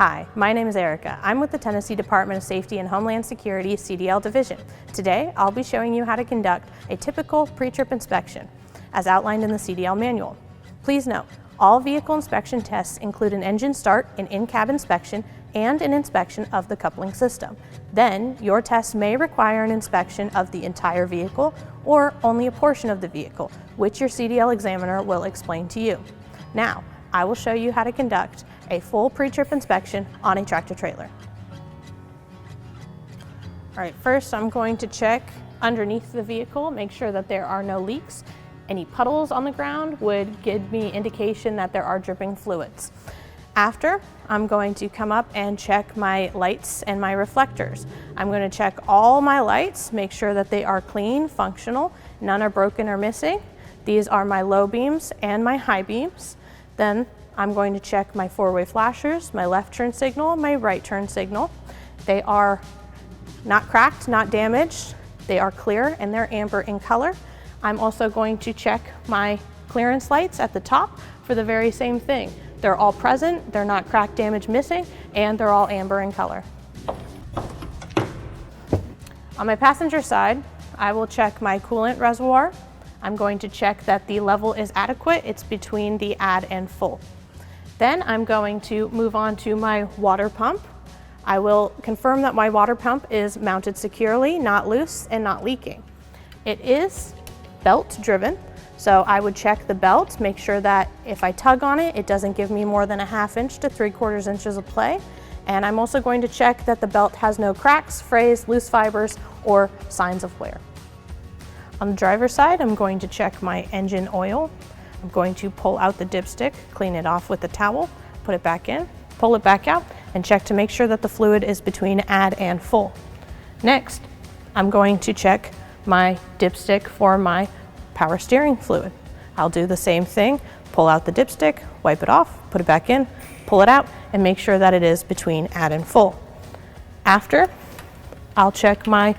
Hi, my name is Erica. I'm with the Tennessee Department of Safety and Homeland Security CDL Division. Today, I'll be showing you how to conduct a typical pre-trip inspection, as outlined in the CDL manual. Please note, all vehicle inspection tests include an engine start, an in-cab inspection, and an inspection of the coupling system. Then, your test may require an inspection of the entire vehicle or only a portion of the vehicle, which your CDL examiner will explain to you. Now, I will show you how to conduct a full pre-trip inspection on a tractor trailer. All right, first I'm going to check underneath the vehicle, make sure that there are no leaks. Any puddles on the ground would give me indication that there are dripping fluids. After, I'm going to come up and check my lights and my reflectors. I'm going to check all my lights, make sure that they are clean, functional, none are broken or missing. These are my low beams and my high beams. Then I'm going to check my four-way flashers, my left turn signal, my right turn signal. They are not cracked, not damaged. They are clear and they're amber in color. I'm also going to check my clearance lights at the top for the very same thing. They're all present, they're not cracked, damaged, missing, and they're all amber in color. On my passenger side, I will check my coolant reservoir. I'm going to check that the level is adequate. It's between the add and full. Then I'm going to move on to my water pump. I will confirm that my water pump is mounted securely, not loose, and not leaking. It is belt driven, so I would check the belt, make sure that if I tug on it, it doesn't give me more than a 1/2 inch to 3/4 inches of play. And I'm also going to check that the belt has no cracks, frays, loose fibers, or signs of wear. On the driver's side, I'm going to check my engine oil. I'm going to pull out the dipstick, clean it off with a towel, put it back in, pull it back out, and check to make sure that the fluid is between add and full. Next, I'm going to check my dipstick for my power steering fluid. I'll do the same thing, pull out the dipstick, wipe it off, put it back in, pull it out, and make sure that it is between add and full. After, I'll check my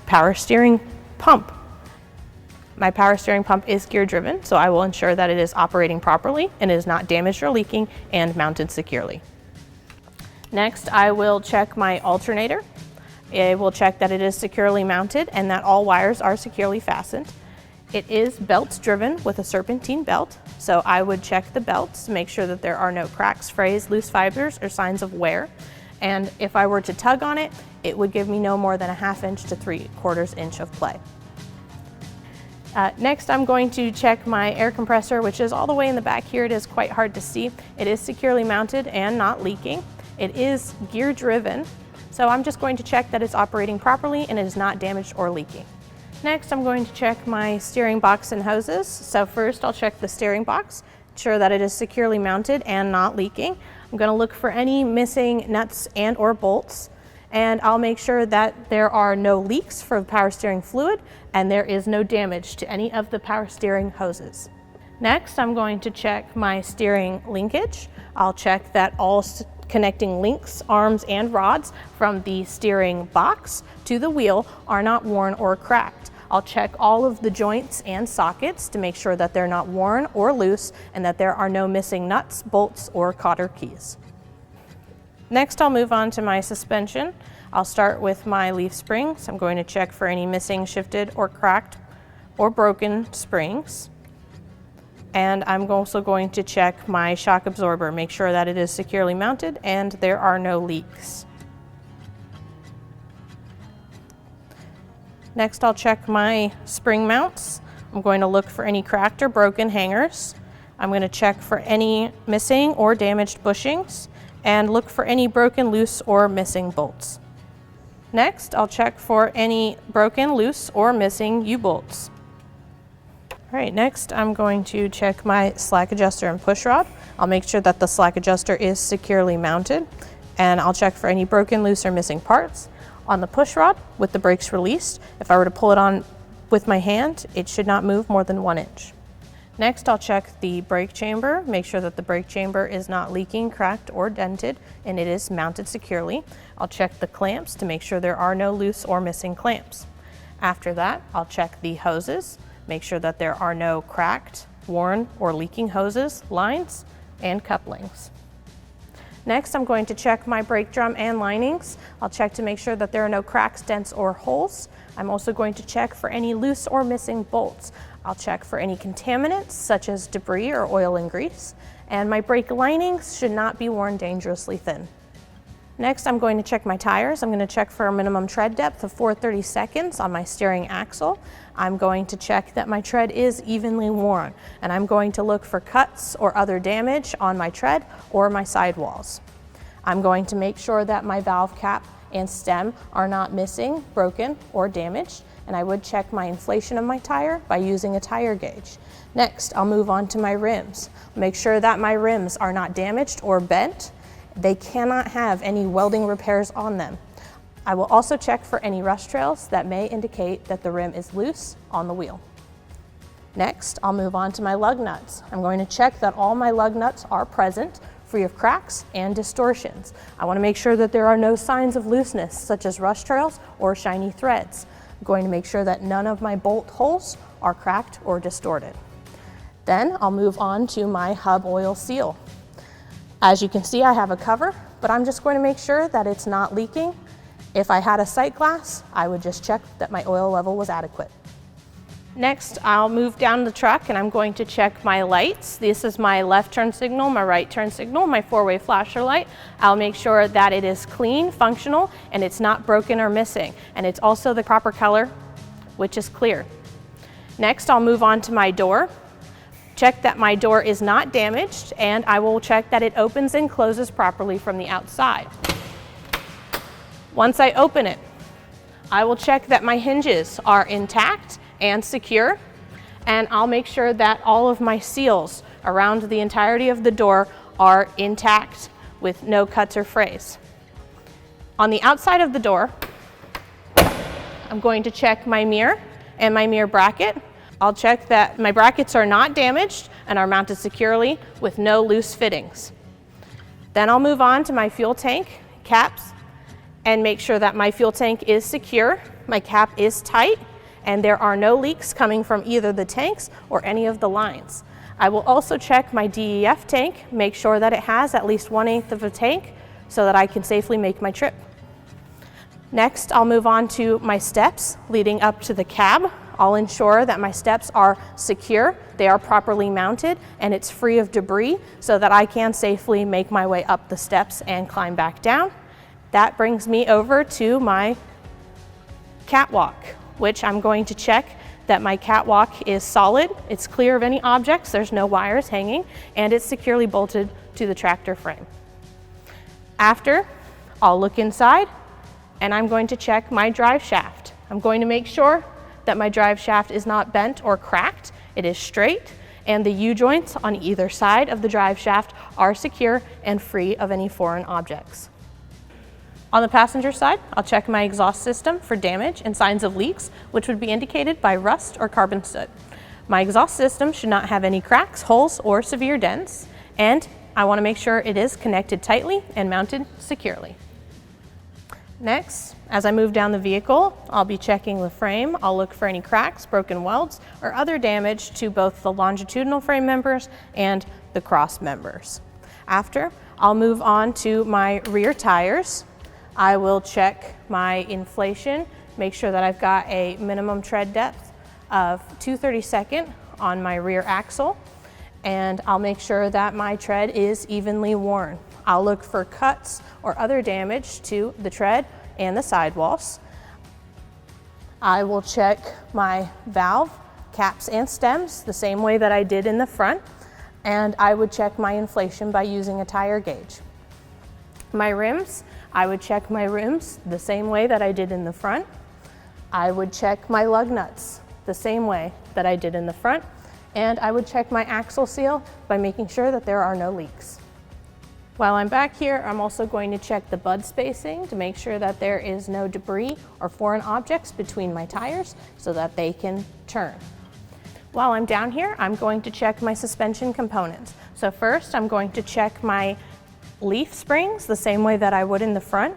power steering pump. My power steering pump is gear driven, so I will ensure that it is operating properly and is not damaged or leaking and mounted securely. Next, I will check my alternator. I will check that it is securely mounted and that all wires are securely fastened. It is belt driven with a serpentine belt, so I would check the belts to make sure that there are no cracks, frays, loose fibers, or signs of wear. And if I were to tug on it, it would give me no more than a 1/2 inch to 3/4 inch of play. Next, I'm going to check my air compressor, which is all the way in the back here. It is quite hard to see. It is securely mounted and not leaking. It is gear driven, so I'm just going to check that it's operating properly and it is not damaged or leaking. Next, I'm going to check my steering box and hoses. So first, I'll check the steering box, ensure that it is securely mounted and not leaking. I'm going to look for any missing nuts and or bolts. And I'll make sure that there are no leaks for the power steering fluid and there is no damage to any of the power steering hoses. Next, I'm going to check my steering linkage. I'll check that all connecting links, arms, and rods from the steering box to the wheel are not worn or cracked. I'll check all of the joints and sockets to make sure that they're not worn or loose and that there are no missing nuts, bolts, or cotter keys. Next, I'll move on to my suspension. I'll start with my leaf springs. I'm going to check for any missing, shifted, or cracked, or broken springs. And I'm also going to check my shock absorber, make sure that it is securely mounted and there are no leaks. Next, I'll check my spring mounts. I'm going to look for any cracked or broken hangers. I'm going to check for any missing or damaged bushings and look for any broken, loose, or missing bolts. Next, I'll check for any broken, loose, or missing U-bolts. All right, next I'm going to check my slack adjuster and push rod. I'll make sure that the slack adjuster is securely mounted, and I'll check for any broken, loose, or missing parts. On the push rod, with the brakes released, if I were to pull it on with my hand, it should not move more than 1 inch. Next, I'll check the brake chamber, make sure that the brake chamber is not leaking, cracked, or dented, and it is mounted securely. I'll check the clamps to make sure there are no loose or missing clamps. After that, I'll check the hoses, make sure that there are no cracked, worn, or leaking hoses, lines, and couplings. Next, I'm going to check my brake drum and linings. I'll check to make sure that there are no cracks, dents, or holes. I'm also going to check for any loose or missing bolts. I'll check for any contaminants, such as debris or oil and grease. And my brake linings should not be worn dangerously thin. Next, I'm going to check my tires. I'm going to check for a minimum tread depth of 4/32 on my steering axle. I'm going to check that my tread is evenly worn, and I'm going to look for cuts or other damage on my tread or my sidewalls. I'm going to make sure that my valve cap and stem are not missing, broken, or damaged, and I would check my inflation of my tire by using a tire gauge. Next, I'll move on to my rims. Make sure that my rims are not damaged or bent. They cannot have any welding repairs on them. I will also check for any rust trails that may indicate that the rim is loose on the wheel. Next, I'll move on to my lug nuts. I'm going to check that all my lug nuts are present, free of cracks and distortions. I want to make sure that there are no signs of looseness, such as rust trails or shiny threads. I'm going to make sure that none of my bolt holes are cracked or distorted. Then I'll move on to my hub oil seal. As you can see, I have a cover, but I'm just going to make sure that it's not leaking. If I had a sight glass, I would just check that my oil level was adequate. Next, I'll move down the truck and I'm going to check my lights. This is my left turn signal, my right turn signal, my four-way flasher light. I'll make sure that it is clean, functional, and it's not broken or missing. And it's also the proper color, which is clear. Next, I'll move on to my door. Check that my door is not damaged, and I will check that it opens and closes properly from the outside. Once I open it, I will check that my hinges are intact and secure, and I'll make sure that all of my seals around the entirety of the door are intact with no cuts or frays. On the outside of the door, I'm going to check my mirror and my mirror bracket. I'll check that my brackets are not damaged and are mounted securely with no loose fittings. Then I'll move on to my fuel tank caps and make sure that my fuel tank is secure, my cap is tight, and there are no leaks coming from either the tanks or any of the lines. I will also check my DEF tank, make sure that it has at least 1/8 of a tank so that I can safely make my trip. Next, I'll move on to my steps leading up to the cab. I'll ensure that my steps are secure, they are properly mounted, and it's free of debris so that I can safely make my way up the steps and climb back down. That brings me over to my catwalk, which I'm going to check that my catwalk is solid, it's clear of any objects, there's no wires hanging, and it's securely bolted to the tractor frame. After, I'll look inside and I'm going to check my drive shaft. I'm going to make sure that my drive shaft is not bent or cracked, it is straight, and the U-joints on either side of the drive shaft are secure and free of any foreign objects. On the passenger side, I'll check my exhaust system for damage and signs of leaks, which would be indicated by rust or carbon soot. My exhaust system should not have any cracks, holes, or severe dents, and I want to make sure it is connected tightly and mounted securely. Next, as I move down the vehicle, I'll be checking the frame. I'll look for any cracks, broken welds, or other damage to both the longitudinal frame members and the cross members. After, I'll move on to my rear tires. I will check my inflation, make sure that I've got a minimum tread depth of 2/32 on my rear axle, and I'll make sure that my tread is evenly worn. I'll look for cuts or other damage to the tread and the sidewalls. I will check my valve caps and stems the same way that I did in the front, and I would check my inflation by using a tire gauge. My rims, I would check my rims the same way that I did in the front. I would check my lug nuts the same way that I did in the front, and I would check my axle seal by making sure that there are no leaks. While I'm back here, I'm also going to check the bud spacing to make sure that there is no debris or foreign objects between my tires so that they can turn. While I'm down here, I'm going to check my suspension components. So first, I'm going to check my leaf springs the same way that I would in the front.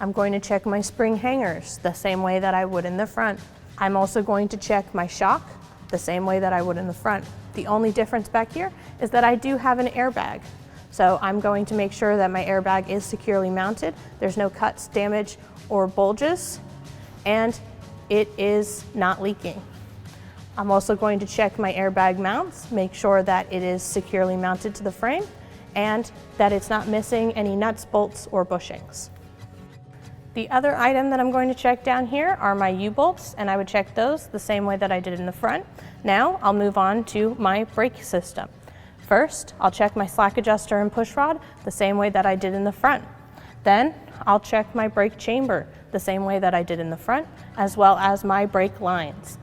I'm going to check my spring hangers the same way that I would in the front. I'm also going to check my shock the same way that I would in the front. The only difference back here is that I do have an airbag. So I'm going to make sure that my airbag is securely mounted. There's no cuts, damage, or bulges, and it is not leaking. I'm also going to check my airbag mounts, make sure that it is securely mounted to the frame and that it's not missing any nuts, bolts, or bushings. The other item that I'm going to check down here are my U-bolts, and I would check those the same way that I did in the front. Now I'll move on to my brake system. First, I'll check my slack adjuster and push rod the same way that I did in the front. Then I'll check my brake chamber the same way that I did in the front, as well as my brake lines.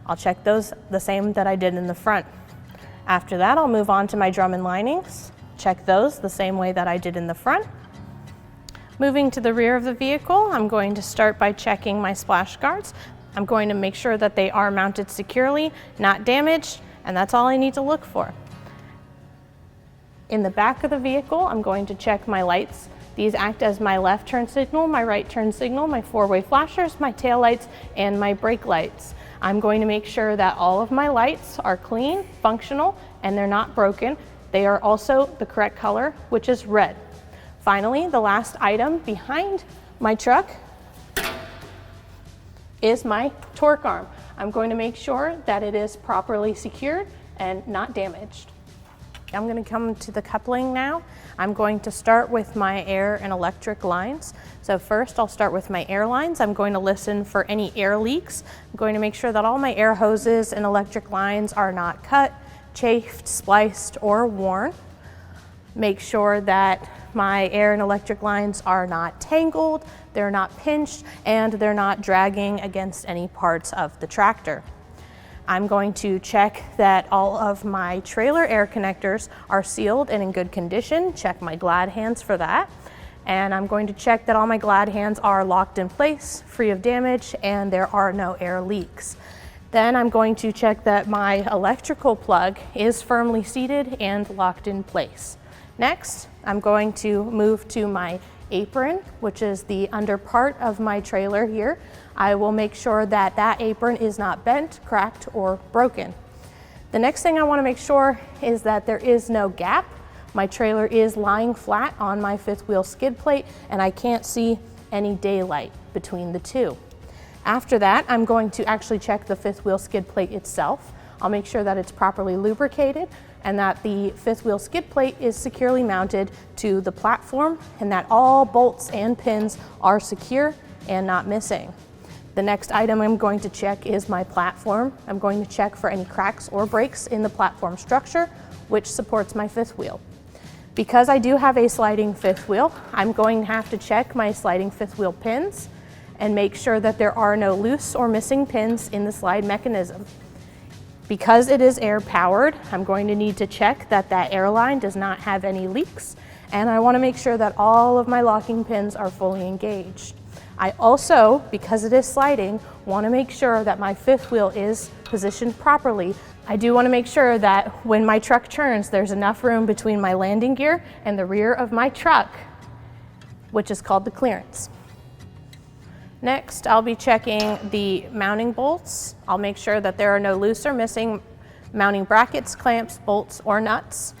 I'll check those the same that I did in the front. After that, I'll move on to my drum and linings, check those the same way that I did in the front. Moving to the rear of the vehicle, I'm going to start by checking my splash guards. I'm going to make sure that they are mounted securely, not damaged, and that's all I need to look for. In the back of the vehicle, I'm going to check my lights. These act as my left turn signal, my right turn signal, my four-way flashers, my tail lights, and my brake lights. I'm going to make sure that all of my lights are clean, functional, and they're not broken. They are also the correct color, which is red. Finally, the last item behind my truck is my torque arm. I'm going to make sure that it is properly secured and not damaged. I'm going to come to the coupling now. I'm going to start with my air and electric lines. So first I'll start with my air lines. I'm going to listen for any air leaks. I'm going to make sure that all my air hoses and electric lines are not cut, chafed, spliced, or worn. Make sure that my air and electric lines are not tangled, they're not pinched, and they're not dragging against any parts of the tractor. I'm going to check that all of my trailer air connectors are sealed and in good condition, check my glad hands for that. And I'm going to check that all my glad hands are locked in place, free of damage, and there are no air leaks. Then I'm going to check that my electrical plug is firmly seated and locked in place. Next, I'm going to move to my apron, which is the under part of my trailer here. I will make sure that that apron is not bent, cracked, or broken. The next thing I want to make sure is that there is no gap. My trailer is lying flat on my fifth wheel skid plate, and I can't see any daylight between the two. After that, I'm going to actually check the fifth wheel skid plate itself. I'll make sure that it's properly lubricated and that the fifth wheel skid plate is securely mounted to the platform and that all bolts and pins are secure and not missing. The next item I'm going to check is my platform. I'm going to check for any cracks or breaks in the platform structure, which supports my fifth wheel. Because I do have a sliding fifth wheel, I'm going to have to check my sliding fifth wheel pins and make sure that there are no loose or missing pins in the slide mechanism. Because it is air powered, I'm going to need to check that that air line does not have any leaks, and I want to make sure that all of my locking pins are fully engaged. I also, because it is sliding, want to make sure that my fifth wheel is positioned properly. I do want to make sure that when my truck turns, there's enough room between my landing gear and the rear of my truck, which is called the clearance. Next, I'll be checking the mounting bolts. I'll make sure that there are no loose or missing mounting brackets, clamps, bolts, or nuts.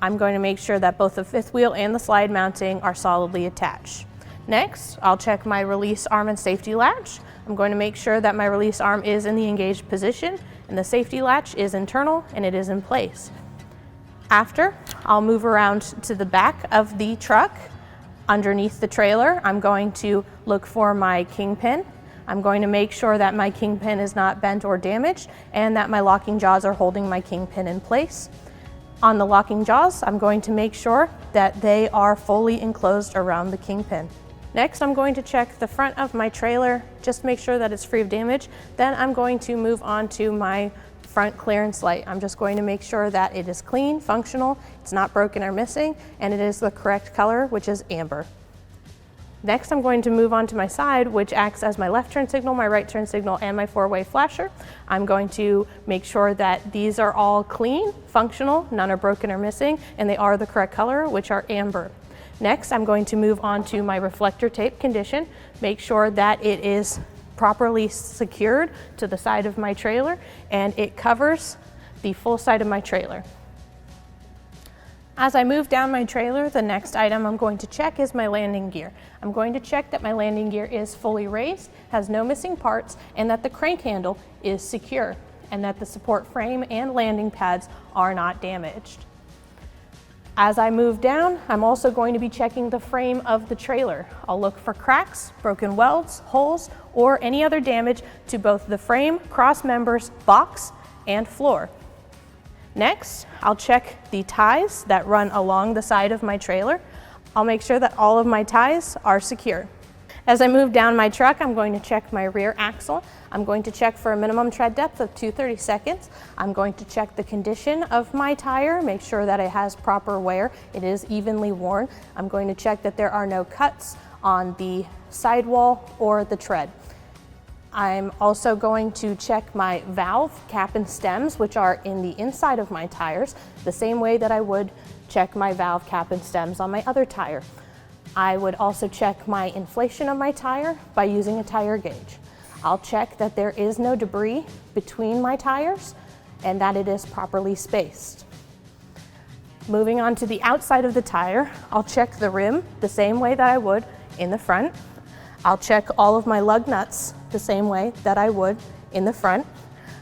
I'm going to make sure that both the fifth wheel and the slide mounting are solidly attached. Next, I'll check my release arm and safety latch. I'm going to make sure that my release arm is in the engaged position and the safety latch is internal and it is in place. After, I'll move around to the back of the truck. Underneath the trailer, I'm going to look for my kingpin. I'm going to make sure that my kingpin is not bent or damaged and that my locking jaws are holding my kingpin in place. On the locking jaws, I'm going to make sure that they are fully enclosed around the kingpin. Next, I'm going to check the front of my trailer, just make sure that it's free of damage. Then I'm going to move on to my front clearance light. I'm just going to make sure that it is clean, functional, it's not broken or missing, and it is the correct color, which is amber. Next, I'm going to move on to my side, which acts as my left turn signal, my right turn signal, and my four-way flasher. I'm going to make sure that these are all clean, functional, none are broken or missing, and they are the correct color, which are amber. Next, I'm going to move on to my reflector tape condition, make sure that it is properly secured to the side of my trailer and it covers the full side of my trailer. As I move down my trailer, the next item I'm going to check is my landing gear. I'm going to check that my landing gear is fully raised, has no missing parts, and that the crank handle is secure, and that the support frame and landing pads are not damaged. As I move down, I'm also going to be checking the frame of the trailer. I'll look for cracks, broken welds, holes, or any other damage to both the frame, cross members, box, and floor. Next, I'll check the ties that run along the side of my trailer. I'll make sure that all of my ties are secure. As I move down my truck, I'm going to check my rear axle. I'm going to check for a minimum tread depth of 2/32. I'm going to check the condition of my tire, make sure that it has proper wear, it is evenly worn. I'm going to check that there are no cuts on the sidewall or the tread. I'm also going to check my valve, cap, and stems, which are in the inside of my tires, the same way that I would check my valve, cap, and stems on my other tire. I would also check my inflation of my tire by using a tire gauge. I'll check that there is no debris between my tires and that it is properly spaced. Moving on to the outside of the tire, I'll check the rim the same way that I would in the front. I'll check all of my lug nuts the same way that I would in the front.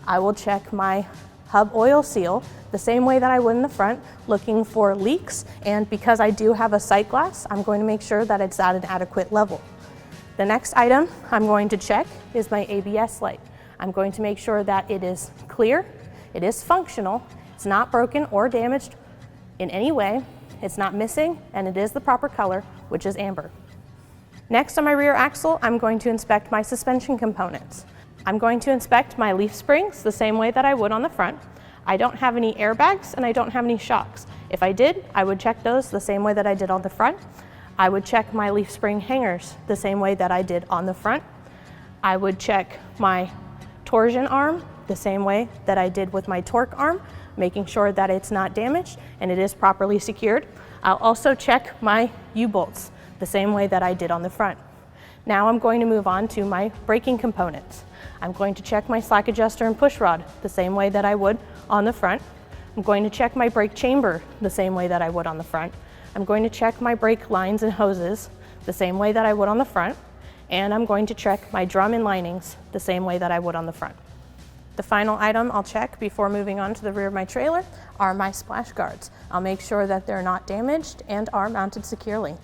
I will check my hub oil seal the same way that I would in the front, looking for leaks, and because I do have a sight glass, I'm going to make sure that it's at an adequate level. The next item I'm going to check is my ABS light. I'm going to make sure that it is clear, it is functional, it's not broken or damaged in any way, it's not missing, and it is the proper color, which is amber. Next, on my rear axle, I'm going to inspect my suspension components. I'm going to inspect my leaf springs the same way that I would on the front. I don't have any airbags and I don't have any shocks. If I did, I would check those the same way that I did on the front. I would check my leaf spring hangers the same way that I did on the front. I would check my torsion arm the same way that I did with my torque arm, making sure that it's not damaged and it is properly secured. I'll also check my U-bolts the same way that I did on the front. Now I'm going to move on to my braking components. I'm going to check my slack adjuster and push rod the same way that I would on the front. I'm going to check my brake chamber the same way that I would on the front. I'm going to check my brake lines and hoses the same way that I would on the front. And I'm going to check my drum and linings the same way that I would on the front. The final item I'll check before moving on to the rear of my trailer are my splash guards. I'll make sure that they're not damaged and are mounted securely.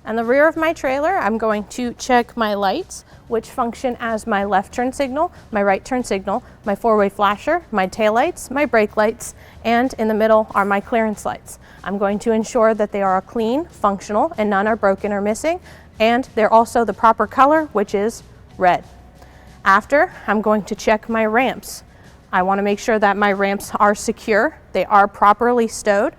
On the rear of my trailer, I'm going to check my lights, which function as my left turn signal, my right turn signal, my four-way flasher, my tail lights, my brake lights, and in the middle are my clearance lights. I'm going to ensure that they are clean, functional, and none are broken or missing, and they're also the proper color, which is red. After, I'm going to check my ramps. I want to make sure that my ramps are secure, they are properly stowed,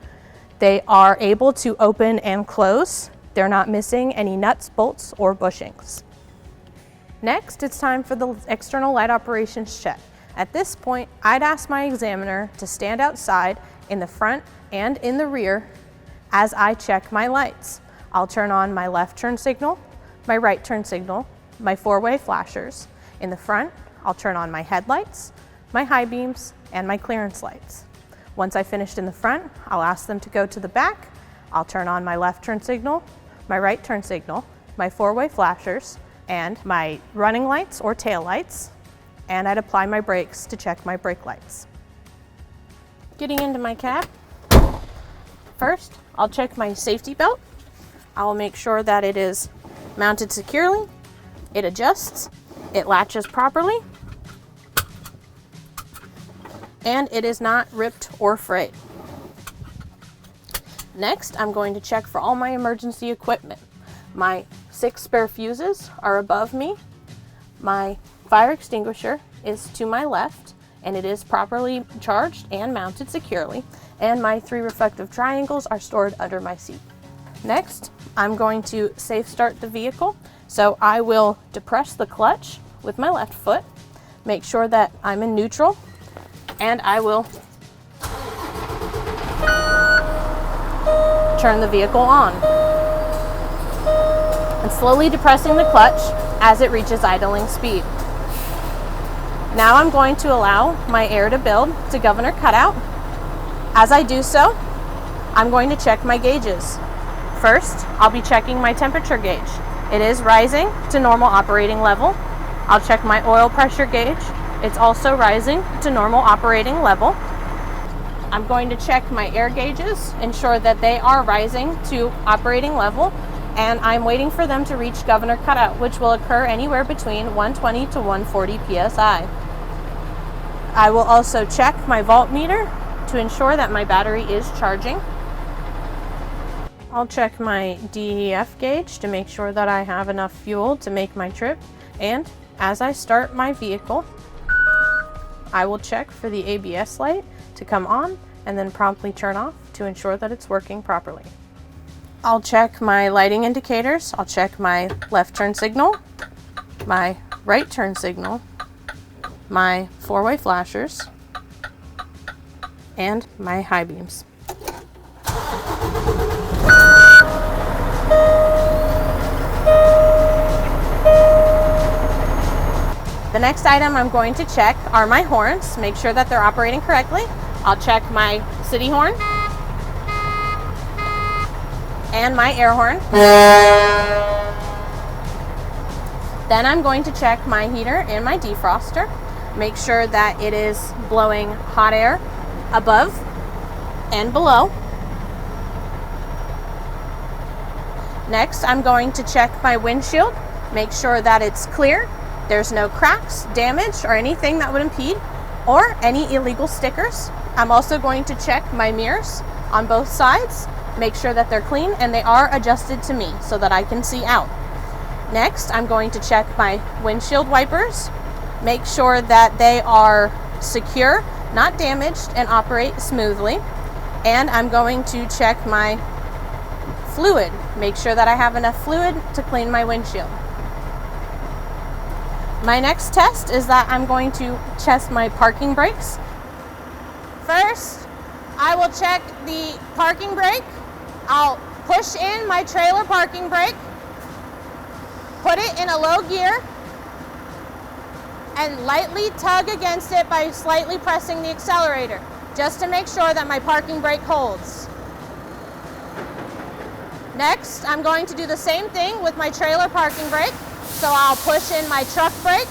they are able to open and close, they're not missing any nuts, bolts, or bushings. Next, it's time for the external light operations check. At this point, I'd ask my examiner to stand outside in the front and in the rear as I check my lights. I'll turn on my left turn signal, my right turn signal, my four-way flashers. In the front, I'll turn on my headlights, my high beams, and my clearance lights. Once I've finished in the front, I'll ask them to go to the back. I'll turn on my left turn signal, my right turn signal, my four-way flashers, and my running lights or tail lights, and I'd apply my brakes to check my brake lights. Getting into my cab, first I'll check my safety belt. I will make sure that it is mounted securely, it adjusts, it latches properly, and it is not ripped or frayed. Next, I'm going to check for all my emergency equipment. My 6 spare fuses are above me. My fire extinguisher is to my left, and it is properly charged and mounted securely. And my 3 reflective triangles are stored under my seat. Next, I'm going to safe start the vehicle. So I will depress the clutch with my left foot, make sure that I'm in neutral, and I will turn the vehicle on. And slowly depressing the clutch as it reaches idling speed. Now I'm going to allow my air to build to governor cutout. As I do so, I'm going to check my gauges. First, I'll be checking my temperature gauge. It is rising to normal operating level. I'll check my oil pressure gauge. It's also rising to normal operating level. I'm going to check my air gauges, ensure that they are rising to operating level, and I'm waiting for them to reach governor cutout, which will occur anywhere between 120 to 140 psi. I will also check my voltmeter to ensure that my battery is charging. I'll check my DEF gauge to make sure that I have enough fuel to make my trip, and as I start my vehicle, I will check for the ABS light to come on and then promptly turn off to ensure that it's working properly. I'll check my lighting indicators. I'll check my left turn signal, my right turn signal, my four-way flashers, and my high beams. The next item I'm going to check are my horns, make sure that they're operating correctly. I'll check my city horn and my air horn. Then I'm going to check my heater and my defroster, make sure that it is blowing hot air above and below. Next, I'm going to check my windshield, make sure that it's clear. There's no cracks, damage, or anything that would impede, or any illegal stickers. I'm also going to check my mirrors on both sides, make sure that they're clean and they are adjusted to me so that I can see out. Next, I'm going to check my windshield wipers, make sure that they are secure, not damaged, and operate smoothly. And I'm going to check my fluid, make sure that I have enough fluid to clean my windshield. My next test is that I'm going to test my parking brakes. First, I will check the parking brake. I'll push in my trailer parking brake, put it in a low gear, and lightly tug against it by slightly pressing the accelerator, just to make sure that my parking brake holds. Next, I'm going to do the same thing with my trailer parking brake. So I'll push in my truck brake,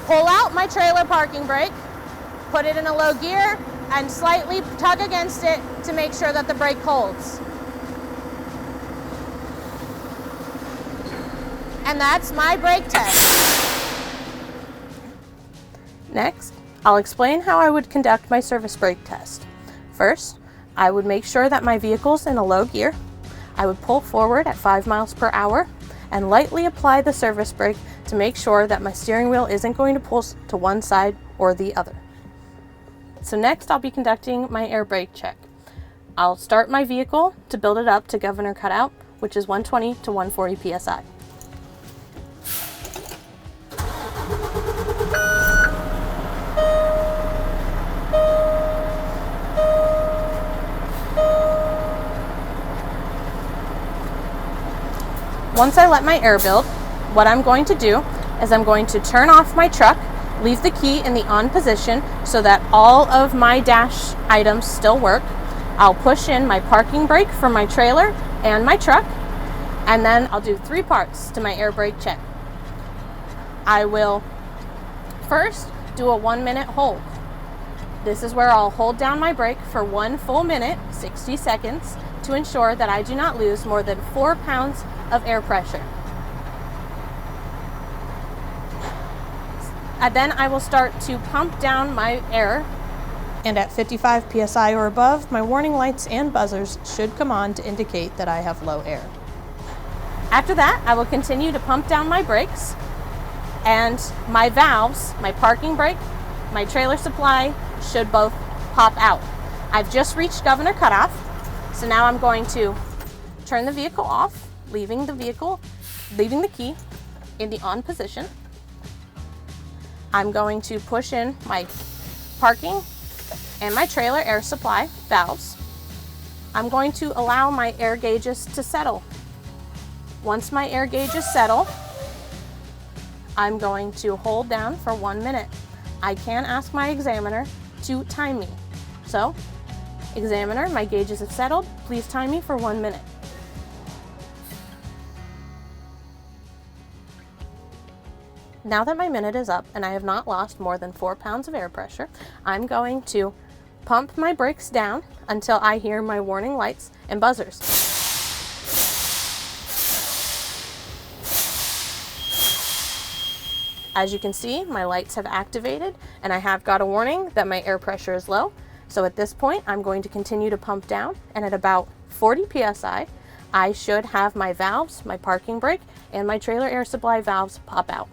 pull out my trailer parking brake, put it in a low gear, and slightly tug against it to make sure that the brake holds. And that's my brake test. Next, I'll explain how I would conduct my service brake test. First, I would make sure that my vehicle's in a low gear. I would pull forward at 5 miles per hour and lightly apply the service brake to make sure that my steering wheel isn't going to pull to one side or the other. So next, I'll be conducting my air brake check. I'll start my vehicle to build it up to governor cutout, which is 120 to 140 psi. Once I let my air build, what I'm going to do is I'm going to turn off my truck, leave the key in the on position so that all of my dash items still work. I'll push in my parking brake for my trailer and my truck, and then I'll do 3 parts to my air brake check. I will first do a 1-minute hold. This is where I'll hold down my brake for 1 full minute, 60 seconds, to ensure that I do not lose more than 4 pounds of air pressure. And then I will start to pump down my air, and at 55 psi or above, my warning lights and buzzers should come on to indicate that I have low air. After that, I will continue to pump down my brakes, and my valves, my parking brake, my trailer supply, should both pop out. I've just reached governor cutoff, so now I'm going to turn the vehicle off, leaving the key in the on position. I'm going to push in my parking and my trailer air supply valves. I'm going to allow my air gauges to settle. Once my air gauges settle, I'm going to hold down for 1 minute. I can ask my examiner to time me. So Examiner, my gauges have settled. Please time me for 1 minute. Now that my minute is up and I have not lost more than 4 pounds of air pressure, I'm going to pump my brakes down until I hear my warning lights and buzzers. As you can see, my lights have activated and I have got a warning that my air pressure is low. So at this point, I'm going to continue to pump down, and at about 40 psi, I should have my valves, my parking brake, and my trailer air supply valves pop out.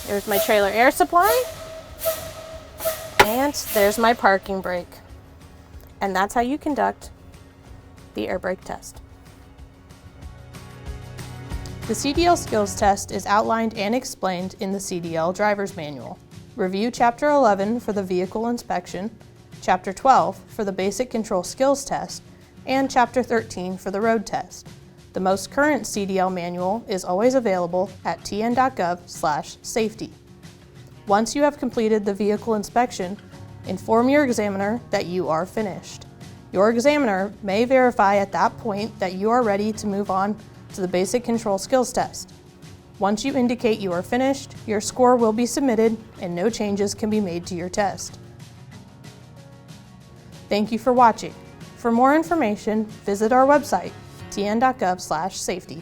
There's my trailer air supply, and there's my parking brake. And that's how you conduct the air brake test. The CDL skills test is outlined and explained in the CDL driver's manual. Review Chapter 11 for the vehicle inspection, Chapter 12 for the basic control skills test, and Chapter 13 for the road test. The most current CDL manual is always available at tn.gov/safety. Once you have completed the vehicle inspection, inform your examiner that you are finished. Your examiner may verify at that point that you are ready to move on to the basic control skills test. Once you indicate you are finished, your score will be submitted and no changes can be made to your test. Thank you for watching. For more information, visit our website, tn.gov/safety.